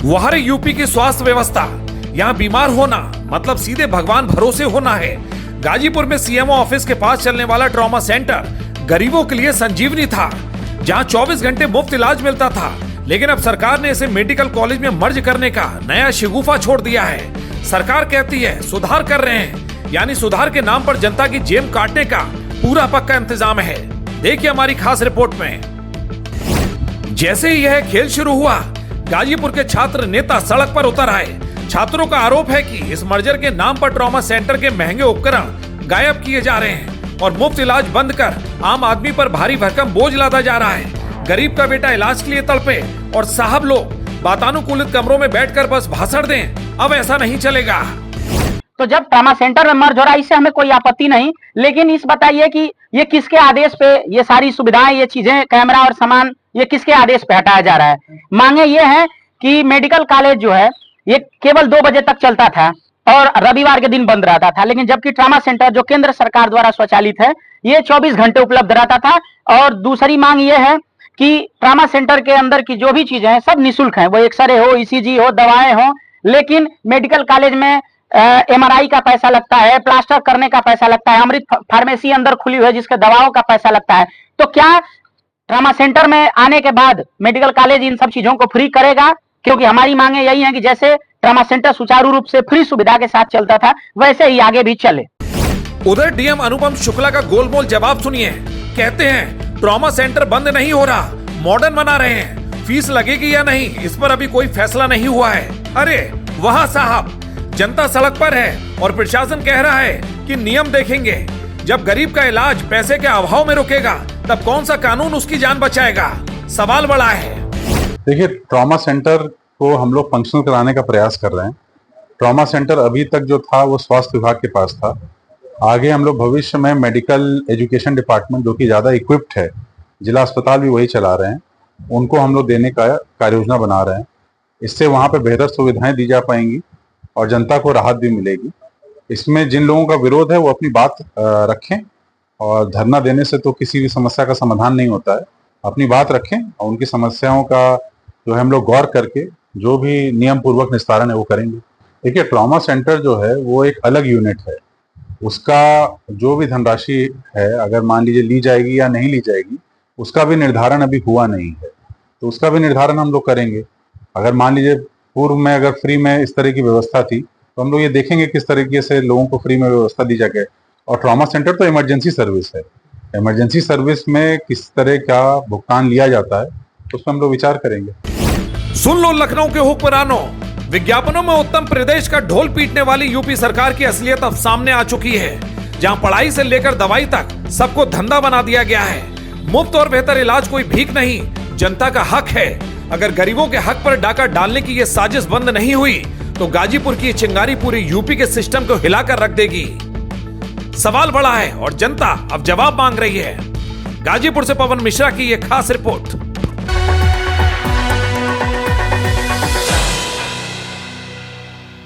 वह यूपी की स्वास्थ्य व्यवस्था, यहाँ बीमार होना मतलब सीधे भगवान भरोसे होना है। गाजीपुर में सीएमओ ऑफिस के पास चलने वाला ट्रॉमा सेंटर गरीबों के लिए संजीवनी था, जहां 24 घंटे मुफ्त इलाज मिलता था। लेकिन अब सरकार ने इसे मेडिकल कॉलेज में मर्ज करने का नया शिगुफा छोड़ दिया है। सरकार कहती है सुधार कर रहे हैं, यानी सुधार के नाम पर जनता की जेब काटने का पूरा पक्का इंतजाम है। देखिए हमारी खास रिपोर्ट में। जैसे ही यह खेल शुरू हुआ, गाजीपुर के छात्र नेता सड़क पर उतर आए। छात्रों का आरोप है कि इस मर्जर के नाम पर ट्रॉमा सेंटर के महंगे उपकरण गायब किए जा रहे हैं और मुफ्त इलाज बंद कर आम आदमी पर भारी भरकम बोझ लादा जा रहा है। गरीब का बेटा इलाज के लिए तड़पे और साहब लोग वातानुकूलित कमरों में बैठकर बस भाषण दें। अब ऐसा नहीं चलेगा। तो जब ट्रॉमा सेंटर में मर्ज हो रहा है, इससे हमें कोई आपत्ति नहीं, लेकिन इस बताइए कि ये किसके आदेश पे ये सारी सुविधाएं, ये चीजें, कैमरा और सामान, ये किसके आदेश पे हटाया जा रहा है? मांगे ये है कि मेडिकल कॉलेज जो है ये केवल 2 बजे तक चलता था और रविवार के दिन बंद रहता था, लेकिन जबकि ट्रॉमा सेंटर जो केंद्र सरकार द्वारा स्वचालित है ये 24 घंटे उपलब्ध रहता था। और दूसरी मांग ये है कि ट्रॉमा सेंटर के अंदर की जो भी चीजें हैं सब निःशुल्क हैं, वो एक्सरे हो, ईसीजी हो, दवाएं हो, लेकिन मेडिकल कॉलेज में एमआरआई का पैसा लगता है, प्लास्टर करने का पैसा लगता है, अमृत फार्मेसी अंदर खुली हुई है जिसके दवाओं का पैसा लगता है। तो क्या ट्रॉमा सेंटर में आने के बाद मेडिकल कॉलेज इन सब चीजों को फ्री करेगा? क्योंकि हमारी मांगे यही है कि जैसे ट्रॉमा सेंटर सुचारू रूप से फ्री सुविधा के साथ चलता था वैसे ही आगे भी चले। उधर डीएम अनुपम शुक्ला का गोलमोल जवाब सुनिए। कहते हैं ट्रॉमा सेंटर बंद नहीं हो रहा, मॉडर्न बना रहे हैं। फीस लगेगी या नहीं इस पर अभी कोई फैसला नहीं हुआ है। अरे वहाँ साहब, जनता सड़क पर है और प्रशासन कह रहा है कि नियम देखेंगे। जब गरीब का इलाज पैसे के अभाव में रुकेगा तब कौन सा कानून उसकी जान बचाएगा? सवाल बड़ा है। देखिए, ट्रॉमा सेंटर को हम लोग फंक्शनल कराने का प्रयास कर रहे हैं। ट्रॉमा सेंटर अभी तक जो था वो स्वास्थ्य विभाग के पास था। आगे हम लोग भविष्य में मेडिकल एजुकेशन डिपार्टमेंट, जो कि ज़्यादा इक्विप्ड है, जिला अस्पताल भी वही चला रहे हैं, उनको हम लोग देने का कार्य योजना बना रहे हैं। इससे वहाँ पे बेहतर सुविधाएं दी जा पाएंगी और जनता को राहत भी मिलेगी। इसमें जिन लोगों का विरोध है वो अपनी बात रखें, और धरना देने से तो किसी भी समस्या का समाधान नहीं होता है। अपनी बात रखें और उनकी समस्याओं का जो है हम लोग गौर करके जो भी नियम पूर्वक निस्तारण है वो करेंगे। देखिए, ट्रॉमा सेंटर जो है वो एक अलग यूनिट है। उसका जो भी धनराशि है, अगर मान लीजिए ली जाएगी या नहीं ली जाएगी, उसका भी निर्धारण अभी हुआ नहीं है, तो उसका भी निर्धारण हम लोग करेंगे। अगर मान लीजिए पूर्व में अगर फ्री में इस तरह की व्यवस्था थी तो हम लोग ये देखेंगे किस तरीके से लोगों को फ्री में व्यवस्था दी जाए। और ट्रॉमा सेंटर तो इमरजेंसी सर्विस है, इमरजेंसी सर्विस में किस तरह का भुगतान लिया जाता है उस पर हम लोग विचार करेंगे। सुन लो लखनऊ के हुक्मरानों, विज्ञापनों में उत्तर प्रदेश का ढोल पीटने वाली यूपी सरकार की असलियत अब सामने आ चुकी है, जहां पढ़ाई से लेकर दवाई तक सबको धंधा बना दिया गया है। मुफ्त और बेहतर इलाज कोई भीख नहीं, जनता का हक है। अगर गरीबों के हक पर डाका डालने की ये साजिश बंद नहीं हुई तो गाजीपुर की चिंगारी पूरी यूपी के सिस्टम को हिलाकर रख देगी। सवाल बड़ा है और जनता अब जवाब मांग रही है। गाजीपुर से पवन मिश्रा की ये खास रिपोर्ट।